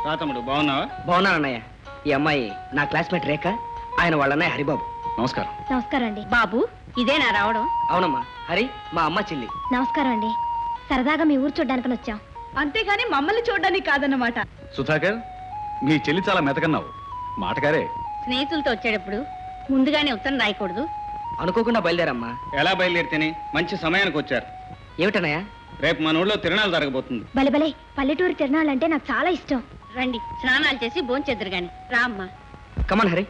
రా తమ్ముడు, బాగున్నావా? బాగున్నాను అన్నయ్య. ఈ అమ్మాయి నా క్లాస్మేట్ రేఖ, ఆయన వాళ్ళ అన్నయ్య హరిబాబు. నమస్కారం. నమస్కారం అండి. బాబు, ఇదేనా రావడం? అవునమ్మా, హరి మా అమ్మ చెల్లి. నమస్కారం అండి. సరదాగా మీ ఊరు చూడ్డానికి వచ్చాం, అంతేగాని మమ్మల్ని చూడడానికి కాదన్నమాట. సుధాకర్, మీ చెల్లి చాలా మెతకన్నావు. మాటగారే. స్నేహితులతో వచ్చేటప్పుడు ముందుగానే ఉత్తరం రాయకూడదు. అనుకోకుండా బయలుదేరమ్మా. ఎలా బయలుదేరితేనే? మంచి సమయానికి వచ్చారు. ఏమిటన్నయ్య? రేపు మన ఊళ్ళో తిరణాలు జరగబోతుంది. బలే పల్లెటూరు తిరణాలంటే నాకు చాలా ఇష్టం. రండి, స్నానాలు చేసి భోంచెద్దురు గాని. రా అమ్మా. కమాన్ హరి.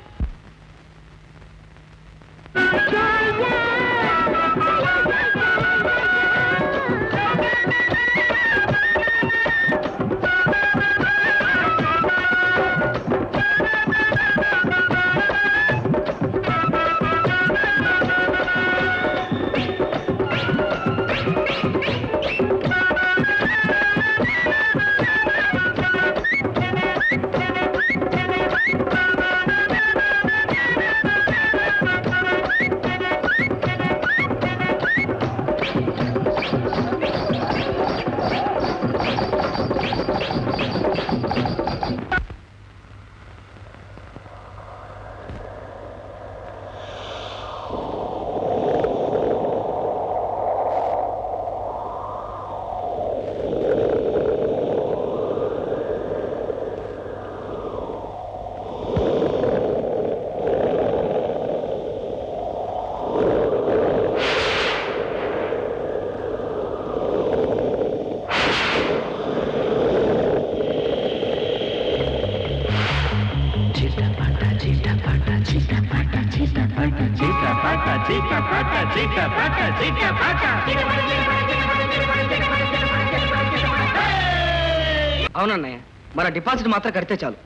అవునన్నయ్య, మన డిపాజిట్ మాత్రం కడితే చాలు.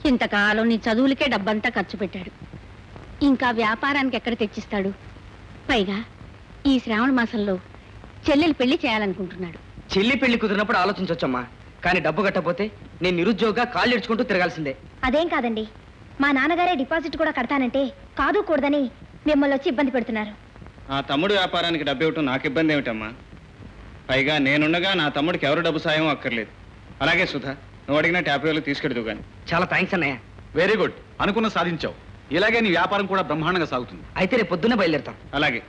ఇంతకాలం నీ చదువులకే డబ్బంతా ఖర్చు పెట్టాడు, ఇంకా వ్యాపారానికి ఎక్కడ తెచ్చిస్తాడు? పైగా ఈ శ్రావణ మాసంలో చెల్లెలు పెళ్లి చేయాలనుకుంటున్నాడు. చెల్లి పెళ్లి కుదిరినప్పుడు ఆలోచించవచ్చమ్మా, కానీ డబ్బు కట్టపోతే నేను నిరుద్యోగంగా కాళ్ళు ఇడ్చుకుంటూ తిరగాల్సిందే. అదేం కాదండి, మా నాన్నగారే డిపాజిట్ కూడా కడతానంటే కాదు కూడదని మిమ్మల్ని వచ్చి ఇబ్బంది పెడుతున్నారు. ఆ తమ్ముడు వ్యాపారానికి డబ్బు ఇవ్వటం నాకు ఇబ్బంది ఏమిటమ్మా? పైగా నేనుండగా నా తమ్ముడికి ఎవరు డబ్బు సాయం అక్కర్లేదు. అలాగే సుధా, నువ్వు అడిగిన 50 వేలు తీసుకెడుతూ గాని. చాలా థ్యాంక్స్ అన్నయ్య. వెరీ గుడ్, అనుకున్న సాధించావు. ఇలాగే నీ వ్యాపారం కూడా బ్రహ్మాండంగా సాగుతుంది. అయితే రేపు పొద్దున్నే బయలుదేరుతాం. అలాగే.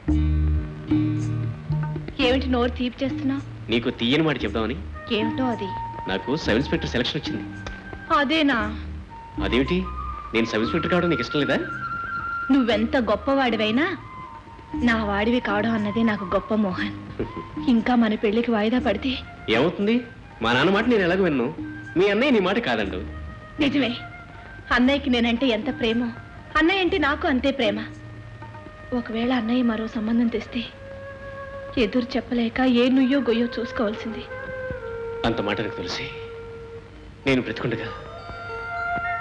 ఏమిటి నోరు తీపి చేస్తున్నావు? నీకు తీయని మాట చెప్దామని. ఏమిటో అది? నాకు సబ్ ఇన్స్పెక్టర్ సెలక్షన్ వచ్చింది. అదేనా? అదేమిటి, నేను సబ్ ఇన్స్పెక్టర్ కావడం నీకు ఇష్టం లేదా? నువ్వెంత గొప్పవాడివైనా నా వాడివి కావడం అన్నదే నాకు గొప్ప మోహన్. ఇంకా మన పెళ్లికి వాయిదా పడితే ఏమవుతుంది? మా నాన్న మాట నేను ఎలాగో విన్ను, మీ అన్నయ్య నీ మాట కాదండు. నిజమే, అన్నయ్యకి నేనంటే ఎంత ప్రేమో అన్నయ్య అంటే నాకు అంతే ప్రేమ. ఒకవేళ అన్నయ్య మరో సంబంధం తెస్తే ఎదురు చెప్పలేక ఏ నుయ్యో గొయ్యో చూసుకోవాల్సింది. అంత మాట నాకు తెలిసి నేను బ్రతికుండగా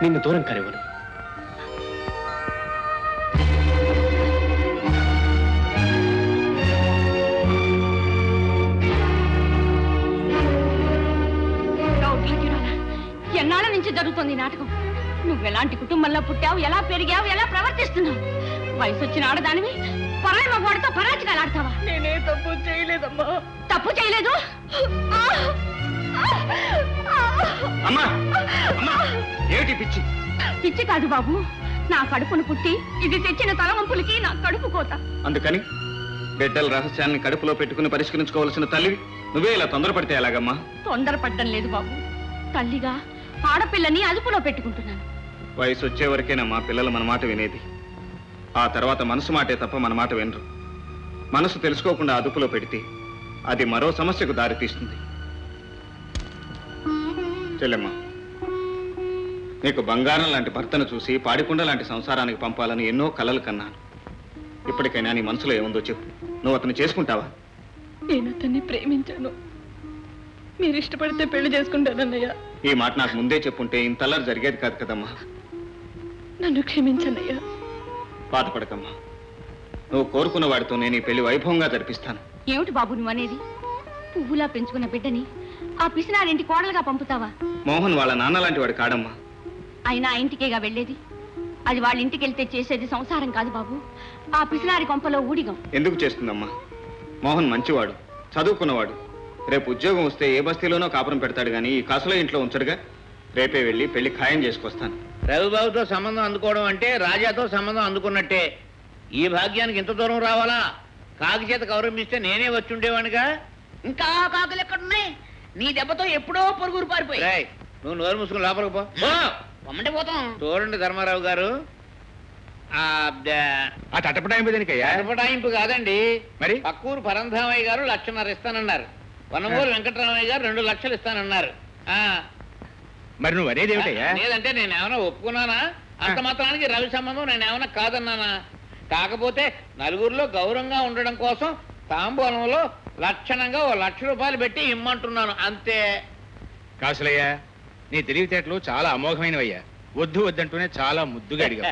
నిన్ను దూరం కానివ్వను. ఎన్నాళ్ళ నుంచి జరుగుతుంది నాటకం? నువ్వెలాంటి కుటుంబంలో పుట్టావు, ఎలా పెరిగావు, ఎలా ప్రవర్తిస్తున్నావు? వయసు వచ్చిన ఆడదానివి పరాయి మగవాడితో పరాచికాలు ఆడతావా? నేనే తప్పు చేయలేదమ్మా. తప్పు చేయలేదు? అమ్మా అమ్మా, ఏమిటి పిచ్చి? పిచ్చి కాదు బాబు, నా కడుపును పుట్టి ఇది తెచ్చిన తలవంపులకి నా కడుపు కోత. అందుకని బిడ్డల రహస్యాన్ని కడుపులో పెట్టుకుని పరిష్కరించుకోవాల్సిన తల్లివి నువ్వే ఇలా తొందరపడితే ఎలాగమ్మా? తొందరపడ్డం లేదు బాబు, తల్లిగా ఆడపిల్లని అదుపులో పెట్టుకుంటున్నాను. వయసు వచ్చే వరకేనా మా పిల్లలు మన మాట వినేది. ఆ తర్వాత మనసు మాటే తప్ప మన మాట వినరు. మనసు తెలుసుకోకుండా అదుపులో పెడితే అది మరో సమస్యకు దారితీస్తుంది. చెల్లెమ్మా, నీకు బంగారం లాంటి భర్తను చూసి పాడికుండ లాంటి సంసారానికి పంపాలని ఎన్నో కలలు కన్నాను. ఇప్పటికైనా నీ మనసులో ఏముందో చెప్పు. నువ్వు అతను చేసుకుంటావా? నేను అతన్ని ప్రేమించాను. మీరు ఇష్టపడితే పెళ్లి చేసుకుంటానన్నయ్య. ఈ మాట నాకు ముందే చెప్పుంటే ఇంతల్లరి జరిగేది కాదు కదమ్మా. నన్ను క్షమించనయ్యా. బాధపడకమ్మా, నువ్వు కోరుకున్న వాడితో నేను ఈ పెళ్లి వైభవంగా జరిపిస్తాను. ఏమిటి బాబు నువ్వు అనేది? పువ్వులా పెంచుకున్న బిడ్డని ఆ పిసినారింటి కోడలుగా పంపుతావా? మోహన్ వాళ్ళ నాన్న లాంటి వాడు కాడమ్మా. అయినా ఆ ఇంటికేగా వెళ్ళేది. అది వాళ్ళ ఇంటికి వెళ్తే చేసేది సంసారం కాదు బాబు, ఆ పిసినారి కొంపలో ఊడిగం. ఎందుకు చేస్తుందమ్మా? మోహన్ మంచివాడు, చదువుకున్నవాడు. రేపు ఉద్యోగం వస్తే ఏ బస్తీలోనో కాపురం పెడతాడు గానీ ఈ కాసులో ఇంట్లో ఉంచడుగా. రేపే వెళ్ళి పెళ్లి ఖాయం చేసుకొస్తాను. రవిబాబుతో సంబంధం అందుకోవడం అంటే రాజాతో సంబంధం అందుకున్నట్టే. ఈ భాగ్యానికి ఇంత దూరం రావాలా? కాకి చేత గౌరవిస్తే నేనే వచ్చి ఉండేవాడిగా. ఇంకా కాకులు ఎక్కడున్నాయి? నీ దెబ్బతో ఎప్పుడో పొరుగురు పారిపోయి. రేయ్, నువ్వు నోరు మూసుకుని లోపలికి పో. పొమ్మంటే పోతాం. చూడండి ధర్మారావు గారు, ఆ తటపటాయింపు దేనికయ్యా? పటాయింపు కాదండి. మరి? పక్కూరు పరంధామయ్య గారు 1,50,000 ఇస్తానన్నారు. వనమూరు వెంకటరామయ్య గారు 2 లక్షలు ఇస్తానన్నారు. మరి నువ్వు అనేది ఏమిటయ్యా? లేదంటే నేను ఏమైనా ఒప్పుకున్నానా? అంత మాత్రానికి రవి సంబంధం నేను ఏమైనా కాదన్నానా? కాకపోతే నలుగురిలో గౌరవంగా ఉండడం కోసం తాంబూలంలో లక్షణంగా 1,00,000 రూపాయలు పెట్టి ఇమ్మంటున్నాను అంతే. కాసులయ్యా, నీ తెలివితేటలు చాలా అమోఘమైనవయ్యా. వద్దు వద్దంటూనే చాలా ముద్దుగా అడిగా.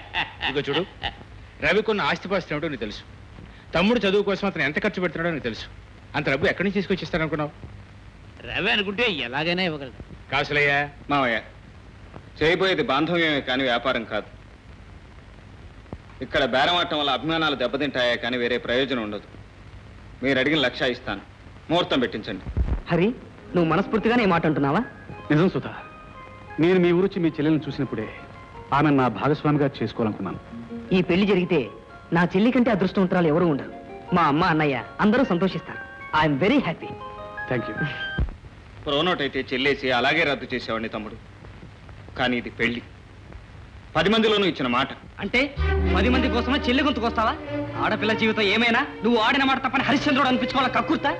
ఇదిగో చూడు, రవి కొన్న ఆస్తిపాస్తులు ఏమిటో నీకు తెలుసు. తమ్ముడు చదువు కోసం అతను ఎంత ఖర్చు పెడుతున్నాడో నీకు తెలుసు. అంత డబ్బు ఎక్కడి నుంచి తీసుకొచ్చి ఇస్తాననుకున్నావు? రవి అనుకుంటే ఎలాగైనా ఇవ్వగలదు. కాసులయ్యా, మావయ్య, చేయబోయేది బాంధవ్యమే కానీ వ్యాపారం కాదు. ఇక్కడ బేరమాటం వల్ల అభిమానాలు దెబ్బతింటాయా కానీ వేరే ప్రయోజనం ఉండదు. మీరు అడిగిన 1,00,000 ఇస్తాను. ముహూర్తం పెట్టించండి. హరి, నువ్వు మనస్ఫూర్తిగానే మాట అంటున్నావా? నిజం సుధా, నేను మీ ఊరొచ్చి మీ చెల్లెలను చూసినప్పుడే ఆమె నా భాగస్వామిగా చేసుకోవాలనుకున్నాను. ఈ పెళ్లి జరిగితే నా చెల్లి కంటే అదృష్టవంతురాలు ఎవరు ఉండరు. మా అమ్మ, అన్నయ్య అందరూ సంతోషిస్తారు. I'm very happy. Thank you. Pronote అయితే చెల్లేసి అలాగే రద్దు చేసేవాడిని తమ్ముడు. కానీ ఇది పెళ్లి. 10 మందిలోనూ ఇచ్చిన మాట. అంటే 10 మంది కోసమే చెల్లి గొంతుకొస్తావా? ఆడపిల్ల జీవితం ఏమైనా నువ్వు ఆడిన మాట తప్పని హరిశ్చంద్రుడు అనిపించుకోవాల కక్కుర్తా?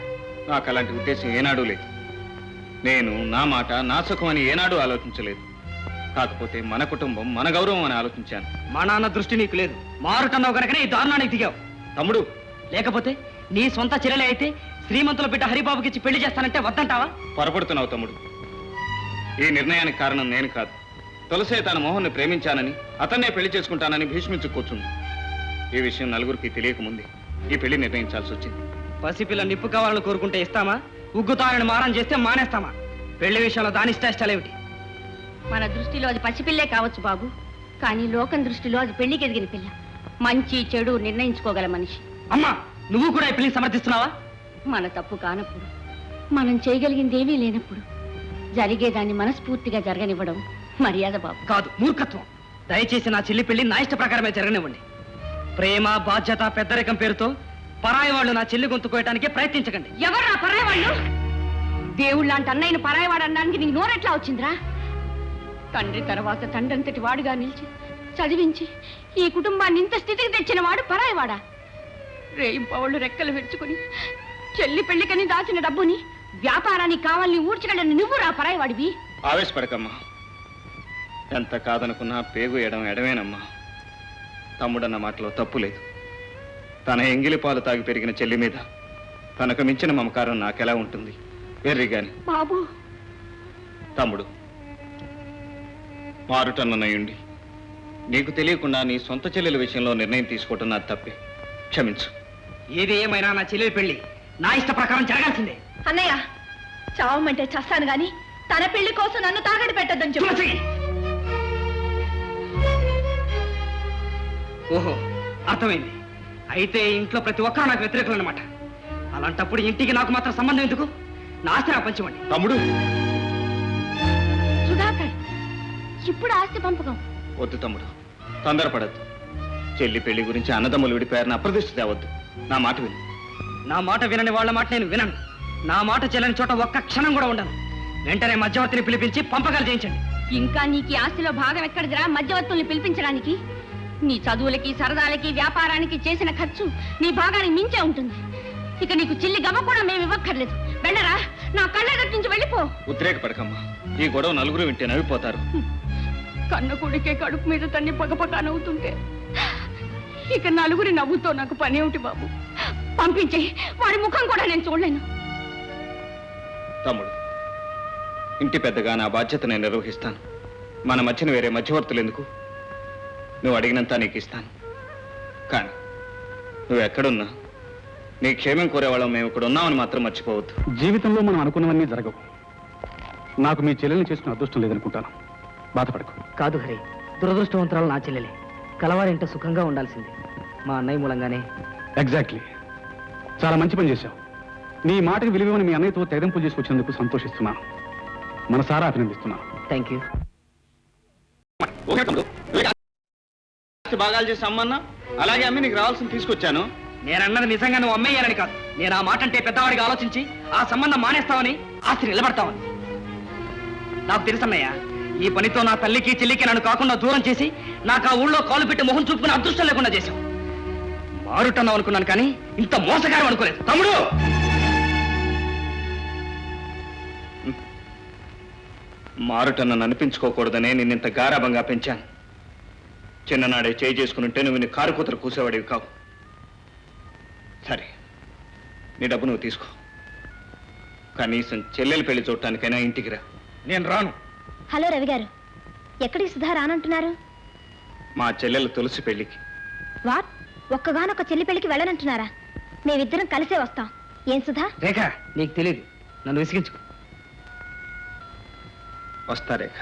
నాకు అలాంటి ఉద్దేశం ఏనాడూ లేదు. నేను నా మాట నా సుఖం అని ఏనాడూ ఆలోచించలేదు. కాకపోతే మన కుటుంబం మన గౌరవం అని ఆలోచించాను. మా నాన్న దృష్టి నీకు లేదు. మారుటన్నావు కనుకనే ఈ దారుణానికి దిగావు. తమ్ముడు, లేకపోతే నీ సొంత చెల్లెలే అయితే శ్రీమంతుల బిడ్డ హరిబాబుకి ఇచ్చి పెళ్లి చేస్తానంటే వద్దంటావా? పొరపడుతున్నావు తమ్ముడు. ఈ నిర్ణయానికి కారణం నేను కాదు. తులసే తన మోహన్ని ప్రేమించానని, అతన్నే పెళ్లి చేసుకుంటానని భీష్మించు కూర్చుంది. ఈ విషయం నలుగురికి తెలియకముందే ఈ పెళ్లి నిర్ణయించాల్సి వచ్చింది. పసిపిల్ల నిప్పు కావాలని కోరుకుంటే ఇస్తామా? ఉగ్గుతారని మారం చేస్తే మానేస్తామా? పెళ్లి విషయంలో దాని ఇష్టాయిష్టాలేమిటి? మన దృష్టిలో అది పసిపిల్లే కావచ్చు బాబు, కానీ లోకం దృష్టిలో అది పెళ్లికి ఎదిగిన పిల్ల. మంచి చెడు నిర్ణయించుకోగల మనిషి. అమ్మా, నువ్వు కూడా ఈ పెళ్లిని సమర్థిస్తున్నావా? మన తప్పు కానప్పుడు, మనం చేయగలిగింది ఏమీ లేనప్పుడు జరిగేదాన్ని మనస్ఫూర్తిగా జరగనివ్వడం మర్యాద బాబు. కాదు, మూర్ఖత్వం. దయచేసి నా చెల్లి పెళ్లి నా ఇష్ట ప్రకారమే జరగనివ్వండి. ప్రేమ, బాధ్యత, పెద్దరికం పేరుతో పరాయి వాళ్ళు నా చెల్లి గొంతు కోయటానికే ప్రయత్నించకండి. ఎవరు ఆ పరాయి వాళ్ళు? దేవుళ్ళ లాంటి అన్నయ్యను పరాయివాడు అనడానికి నీకు నోరెట్లా వచ్చిందిరా? తండ్రి తర్వాత తండ్రంతటి వాడుగా నిలిచి చదివించి ఈ కుటుంబాన్ని ఇంత స్థితికి తెచ్చిన వాడు పరాయివాడా? రేయింపవాళ్ళు రెక్కలు విరుచుకుని చెల్లి పెళ్లికని దాచిన డబ్బుని వ్యాపారానికి కావాలని ఊడ్చగలని నువ్వురా పరాయివాడివి? ఆవేశపడకమ్మా. ఎంత కాదనుకున్నా పేగు ఎడమేనమ్మా. తమ్ముడన్న మాటలో తప్పు లేదు. తన ఎంగిలి పాలు తాగి పెరిగిన చెల్లి మీద తనకు మించిన మమకారం నాకెలా ఉంటుంది? వెర్రిగాని బాబు. తమ్ముడు, మారుటన్నయ్యుండి నీకు తెలియకుండా నీ సొంత చెల్లెల విషయంలో నిర్ణయం తీసుకోవటం నాది తప్పే. క్షమించు. ఏది ఏమైనా నా చెల్లెలి పెళ్లి నా ఇష్ట ప్రకారం జరగాల్సిందే. అన్నయ్య, చావమంటే చస్తాను గాని తన పెళ్లి కోసం నన్ను తాగడి పెట్టద్దని చెప్పి. ఓహో, అర్థమైంది. అయితే ఇంట్లో ప్రతి ఒక్కరు నాకు వ్యతిరేకులు అనమాట. అలాంటప్పుడు ఇంటికి నాకు మాత్రం సంబంధం ఎందుకు? నా ఆస్తి నాకు పంచమండి. తమ్ముడు, సుధాకర్, ఇప్పుడు ఆస్తి పంపకం వద్దు తమ్ముడు, తొందరపడద్దు. చెల్లి పెళ్లి గురించి అన్నదమ్ములు విడిపోయారని అప్రదిష్ట తేవద్దు. నా మాట విను. నా మాట వినని వాళ్ళ మాట నేను వినను. నా మాట చెల్లని చోట ఒక్క క్షణం కూడా ఉండను. వెంటనే మధ్యవర్తిని పిలిపించి పంపకాలు చేయించండి. ఇంకా నీకు ఈ ఆస్తిలో భాగం ఎక్కడిదిరా మధ్యవర్తుల్ని పిలిపించడానికి? నీ చదువులకి, సరదాలకి, వ్యాపారానికి చేసిన ఖర్చు నీ భాగానికి మించే ఉంటుంది. ఇక నీకు చిల్లి గవ్వ కూడా మేము ఇవ్వక్కర్లేదు. వెళ్ళరా, నా కళ్ళ నుంచి వెళ్ళిపో. ఉద్రేకపడకమ్మా. ఈ గొడవ నలుగురు వింటే నవ్విపోతారు. కన్న కొడుకే కడుపు మీద తన్ని పగపగ నవ్వుతుంటే ఇక నలుగురి నవ్వుతో నాకు పని ఏమిటి బాబు? పంపించే, వాడి ముఖం కూడా నేను చూడలేను. తమ్ముడు, ఇంటి పెద్దగా నా బాధ్యత నేను నిర్వహిస్తాను. మన మధ్యన వేరే మధ్యవర్తులు ఎందుకు? నువ్వు అడిగినంత నీకు ఇస్తాను. కానీ నువ్వు ఎక్కడున్నా నీ క్షేమం కోరేవాళ్ళం మేము ఇక్కడ ఉన్నామని మాత్రం మర్చిపోవద్దు. జీవితంలో మనం అనుకున్నవన్నీ జరగవు. నాకు మీ చెల్లెల్ని చేసుకునే అదృష్టం లేదనుకుంటాను. బాధపడకు. కాదు హరి, దురదృష్టవంతురాలు నా చెల్లెలే. కలవారింట సుఖంగా ఉండాల్సింది. మా అన్నయ్య మూలంగానే. ఎగ్జాక్ట్లీ. చాలా మంచి పని చేశావు. నీ మాటకి విలువని మీ అన్నయ్యతో తెగదింపులు చేసుకొచ్చినందుకు సంతోషిస్తున్నాను. మనసారా అభినందిస్తున్నాను. Thank you. ఓకే తమ్ముడు, భాగాలు చేసి అమ్మన్నా, అలాగే అమ్మి నీకు రావాల్సింది తీసుకొచ్చాను. నేనన్నది నిజంగా నువ్వు అమ్మేయాలని కాదు. నేను ఆ మాట అంటే పెద్దవాడికి ఆలోచించి ఆ సంబంధం మానేస్తావని, ఆస్తి నిలబడతావని. నాకు తెలుసన్నయ్య, ఈ పనితో నా తల్లికి చెల్లికి నన్ను కాకుండా దూరం చేసి నాకు ఆ ఊళ్ళో కాలు పెట్టి మొహం చూపుకుని అదృష్టం లేకుండా చేశావు. మారుటన్నావు అనుకున్నాను కానీ ఇంత మోసగారం అనుకోలేదు. తమ్ముడు, మారుటన్నను అనిపించుకోకూడదనే నిన్నింత గారాభంగా పెంచాను. చిన్ననాడే చేయి చేసుకుని నువ్వు నీ కారు కూతురు కూసేవాడివి కావు. సరే, నీ డబ్బు నువ్వు తీసుకో. కనీసం చెల్లెలు పెళ్లి చూడటానికైనా ఇంటికి రా. నేను రాను. హలో రవి గారు, ఎక్కడికి సుధా రానంటున్నారు? మా చెల్లెలు తులసి పెళ్లికి. వాట్, ఒక్కగానొక్క చెల్లి పెళ్లికి వెళ్ళనంటున్నారా? మేమిద్దరం కలిసే వస్తాం. ఏం సుధా? రేఖ, నీకు తెలియదు, నన్ను విసిగించుకో. వస్తా రేఖ.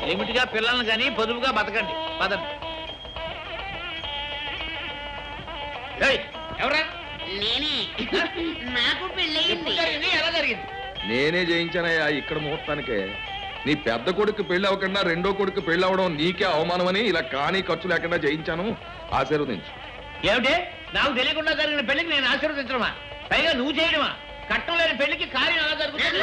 లిమిట్గా పిల్లల్ని కానీ పొదుపుగా బతకండి. పదండి. ఎవరా? నేనే. నాకు పెళ్ళయింది. జరిగింది? ఎలా జరిగింది? నేనే జయించానయ్యా ఇక్కడ ముహూర్తానికే. నీ పెద్ద కొడుకు పెళ్లి అవ్వకుండా రెండో కొడుకు పెళ్లి అవ్వడం నీకే అవమానమని ఇలా కానీ ఖర్చు లేకుండా జయించాను. ఆశీర్వదించు. ఏమిటి? నాకు తెలియకుండా జరిగిన పెళ్లికి నేను ఆశీర్వదించడమా? పైగా నువ్వు చేయడమా? కట్టం లేని పెళ్లికి కార్యం ఎలా జరుగుతుంది?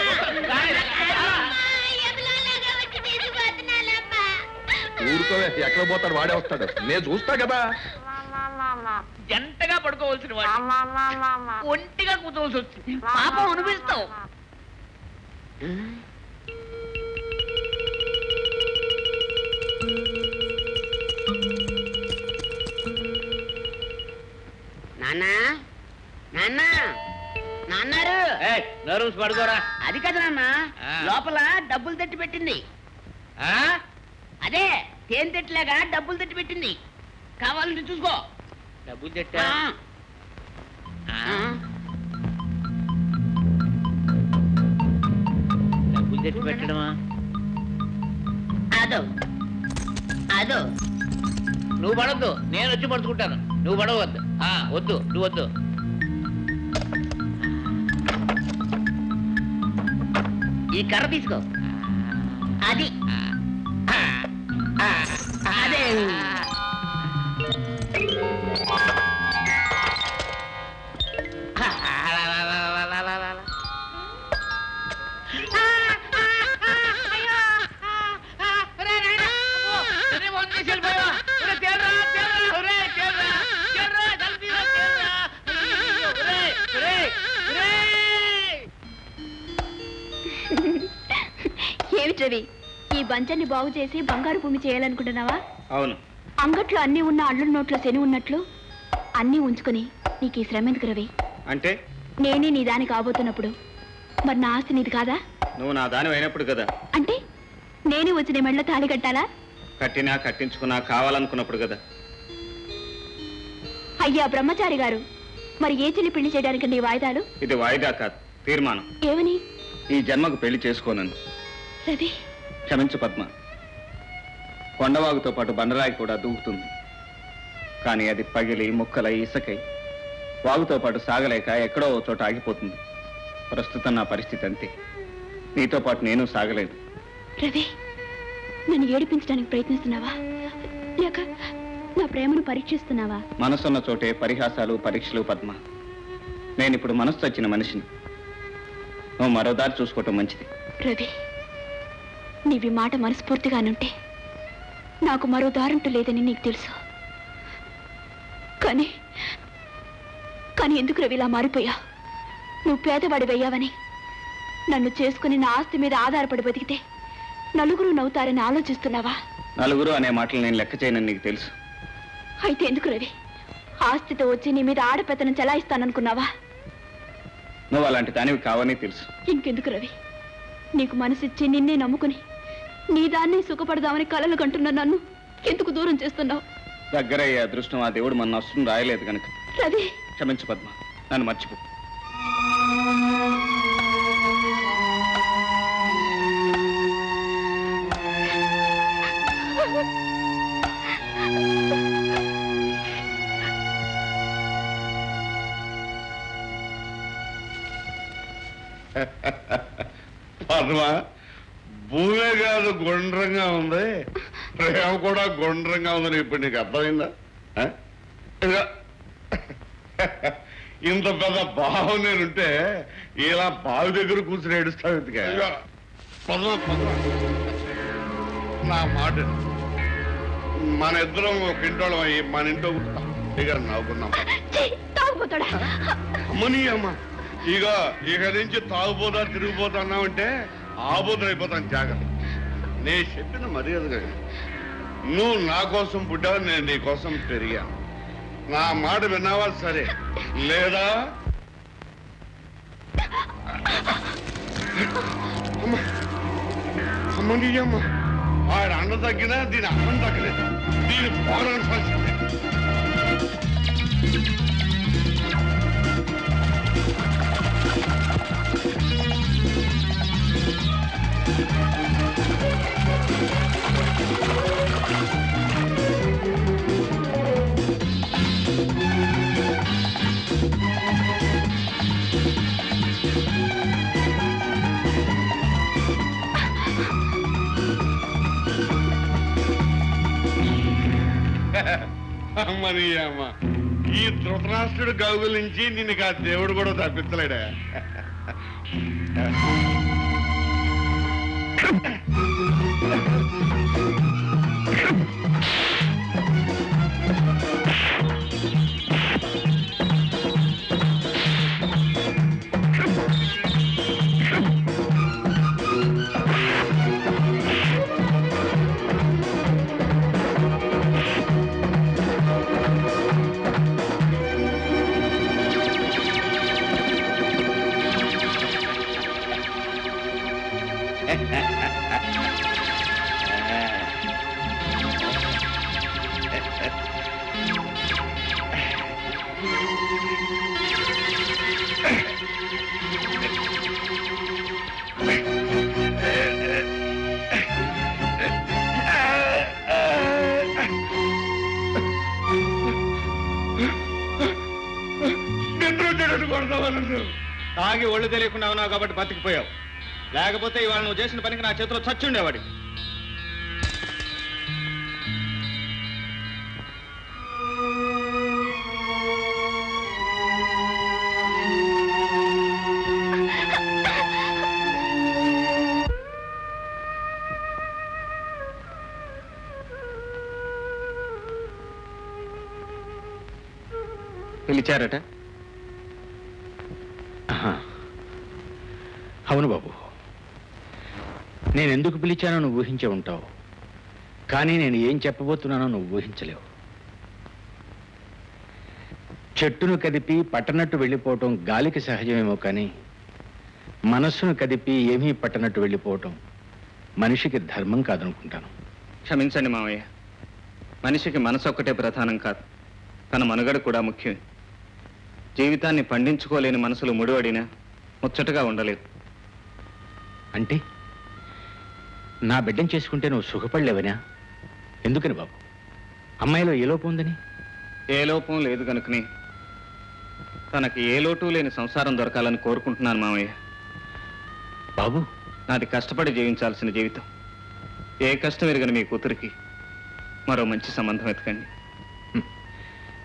ఊరుకోవే, ఎక్కడ పోతాడు వాడే వస్తాడు. నేను చూస్తా కదా. జంటగా పడుకోవాల్సిన వాడు ఒంటిగా కూతవలసి వచ్చింది. పాపం అనిపిస్తావు. నాన్నా, నాన్నా, నాన్నారు. నర్వ్స్ పడుకోరా. అది కదా నాన్న, ఆ. లోపల డబ్బులు తట్టి పెట్టింది. అదే తేనె తెట్టిలాగా డబ్బులు తట్టి పెట్టింది. కావాలంటే చూసుకో. డబ్బులు తెట్టా? డబ్బులు తెచ్చి పెట్టడమా? అదో అదో. నువ్వు పడవద్దు, నేను వచ్చి పడుచుకుంటాను. నువ్వు పడవద్దు. వద్దు, నువ్వు వద్దు. ఈ కర్ర తీసుకో. అది అదే. ఏమిటి రవి, ఈ బంచాన్ని బాగు చేసి బంగారు భూమి చేయాలనుకుంటున్నావా? అవును. అంగట్లో అన్ని ఉన్న అల్లుడి నోట్లో శని ఉన్నట్లు అన్నీ ఉంచుకుని నీకు ఈ శ్రమ ఎందుకు రవి? అంటే నేనే నీ దాని కాబోతున్నప్పుడు మరి నా ఆస్తి నీది కాదా? నువ్వు నా దాని అయినప్పుడు కదా. అంటే నేనే వచ్చి నీ మెడలో తాళి కట్టాలా? కట్టినా కట్టించుకున్నా కావాలనుకున్నప్పుడు కదా. అయ్యా బ్రహ్మచారి గారు, మరి ఏ చెల్లి పెళ్లి చేయడానికి నీ వాయిదాలు? ఇది వాయిదా కాదు, తీర్మానం. ఏమని? ఈ జన్మకు పెళ్లి చేసుకోనని. రవి, క్షమించు పద్మ. కొండవాగుతో పాటు బండరాయి కూడా దూకుతుంది. కానీ అది పగిలి ముక్కలై ఇసకై వాగుతో పాటు సాగలేక ఎక్కడో ఓ చోట ఆగిపోతుంది. ప్రస్తుతం నా పరిస్థితి అంతే. నీతో పాటు నేను సాగలేదు. రవి, నన్ను ఏడిపించడానికి ప్రయత్నిస్తున్నావా లేక నా ప్రేమను పరీక్షిస్తున్నావా? మనసున్న చోటే పరిహాసాలు పరీక్షలు పద్మ. నేనిప్పుడు మనసు వచ్చిన మనిషిని. నువ్వు మరో దారి చూసుకోవటం మంచిది. రవి, నీవి మాట మనస్ఫూర్తిగానుంటే నాకు మరో దారంటూ లేదని నీకు తెలుసు. కానీ కానీ ఎందుకు రవి ఇలా మారిపోయా? నువ్వు పేదవాడివయ్యావని, నన్ను చేసుకుని నా ఆస్తి మీద ఆధారపడి బతికితే నలుగురు నవ్వుతారని ఆలోచిస్తున్నావా? నలుగురు అనే మాటలు నేను లెక్క చేయనని నీకు తెలుసు. అయితే ఎందుకు రవి ఆస్తితో వచ్చి నీ మీద ఆడపెత్తనం చెలాయిస్తాననుకున్నావా? నువ్వు అలాంటి దానివి కావని తెలుసు. ఇంకెందుకు రవి, నీకు మనసిచ్చి నిన్నే నమ్ముకుని నీ దాన్ని సుఖపడదామని కలలు కంటున్న నన్ను ఎందుకు దూరం చేస్తున్నావు? దగ్గరయ్యే అదృష్టం ఆ దేవుడు మన నష్టం రాయలేదు కనుక. రవి, క్షమించు పద్మ, నన్ను మర్చిపో. పద్మ భూమే కాదు గుండ్రంగా ఉంది, ప్రేమ కూడా గుండ్రంగా ఉందని ఇప్పుడు నీకు అర్థమైందా? ఇదిగో, ఇంత పెద్ద బావు నేనుంటే ఇలా బావి దగ్గర కూర్చుని ఏడుస్తావు ఇంతగా. పద్మ పద్మ నా మాట మన ఇద్దరం ఒక ఇంటోళం అయ్యి మన ఇంట్లో ఇక నవ్వుకున్నాం. అమ్మని అమ్మ ఇక నుంచి తాగుపోతా తిరిగిపోతా అన్నావంటే ఆబోతులు అయిపోతాను. జాగ్రత్త. నేను చెప్పిన మర్యాదగా నువ్వు నా కోసం పుట్టావు, నేను నీ కోసం పెరిగాను. నా మాట విన్నావా సరే, లేదా అమ్మని అమ్మ వాడు అన్న తగ్గినా దీని అన్నం తగ్గలేదు. దీని పోరాడు పరిస్థితి. అమ్మని అమ్మ ఈ ధృతరాష్ట్రుడు గౌగుల నుంచి నిన్ను ఆ దేవుడు కూడా తప్పించలేడా? తాగి ఒళ్ళు తెలియకుండా ఉన్నావు కాబట్టి బతికిపోయావు. లేకపోతే ఇవాళ నువ్వు చేసిన పనికి నా చేతిలో చచ్చుండేవాడి. పిలిచారట? అవును బాబు, నేను ఎందుకు పిలిచానో నువ్వు ఊహించే ఉంటావు, కానీ నేను ఏం చెప్పబోతున్నానో నువ్వు ఊహించలేవు. చెట్టును కదిపి పట్టనట్టు వెళ్ళిపోవటం గాలికి సహజమేమో, కానీ మనస్సును కదిపి ఏమీ పట్టనట్టు వెళ్ళిపోవటం మనిషికి ధర్మం కాదనుకుంటాను. క్షమించండి మావయ్య, మనిషికి మనసు ఒక్కటే ప్రధానం కాదు, తన మనుగడ కూడా ముఖ్యం. జీవితాన్ని పండించుకోలేని మనసులు ముడివడినా ముచ్చటగా ఉండలేదు. అంటే నా బిడ్డను చేసుకుంటే నువ్వు సుఖపడలేవనా? ఎందుకని బాబు? అమ్మాయిలో ఏ లోపం ఉందని? ఏ లోపం లేదు కనుకనే తనకి ఏ లోటు లేని సంసారం దొరకాలని కోరుకుంటున్నాను మామయ్య. బాబు, నాది కష్టపడి జీవించాల్సిన జీవితం. ఏ కష్టం ఎరగని మీ కూతురికి మరో మంచి సంబంధం వెతకండి.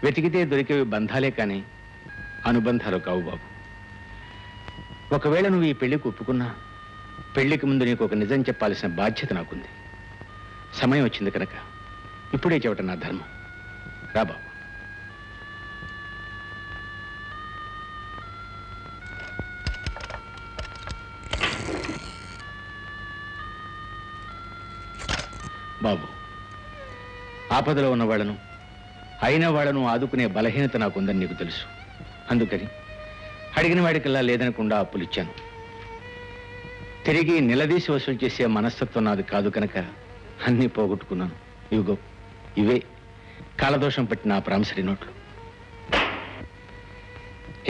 వెతికితే దొరికేవి బంధాలే కానీ అనుబంధాలు కావు బాబు. ఒకవేళ నువ్వు ఈ పెళ్లికి ఒప్పుకున్నా, పెళ్లికి ముందు నీకు ఒక నిజం చెప్పాల్సిన బాధ్యత నాకుంది. సమయం వచ్చింది కనుక ఇప్పుడే చెప్పటం నా ధర్మం. రా బాబు. బాబు, ఆపదలో ఉన్న వాళ్ళను, అయిన వాళ్ళను ఆదుకునే బలహీనత నాకుందని నీకు తెలుసు. అందుకని అడిగిన వాడికల్లా లేదనకుండా అప్పులిచ్చాను. తిరిగి నిలదీసి వసూలు చేసే మనస్తత్వం నాది కాదు కనుక అన్నీ పోగొట్టుకున్నాను. ఇవిగో ఇవే కాలదోషం పట్టిన ఆ ప్రామిసరీ నోట్లు.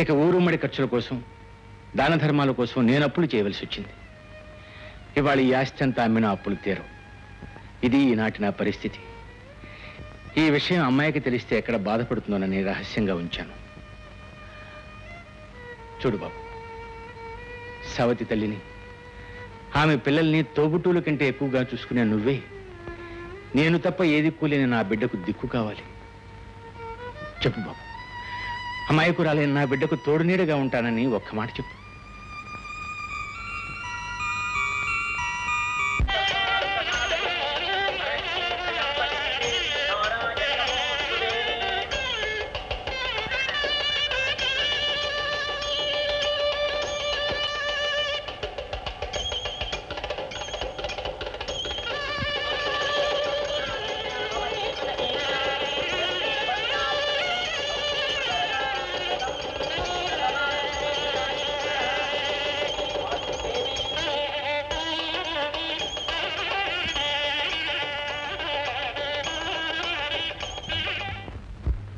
ఇక ఊరుమ్మడి ఖర్చుల కోసం, దాన ధర్మాల కోసం నేను అప్పులు చేయవలసి వచ్చింది. ఇవాళ ఈ ఆస్తి అంతా అమ్మిన అప్పులు తీరవు. ఇది ఈనాటి నా పరిస్థితి. ఈ విషయం అమ్మాయికి తెలిస్తే ఎక్కడ బాధపడుతుందోనని రహస్యంగా ఉంచాను. చూడు బాబు, సవతి తల్లిని, ఆమె పిల్లల్ని తోబుట్టువుల కంటే ఎక్కువగా చూసుకునే నువ్వే నేను తప్ప ఏ దిక్కు లేని నా బిడ్డకు దిక్కు కావాలి. చెప్పు బాబు, అమాయకురాలైన నా బిడ్డకు తోడు నీడగా ఉంటానని ఒక్క మాట చెప్పు.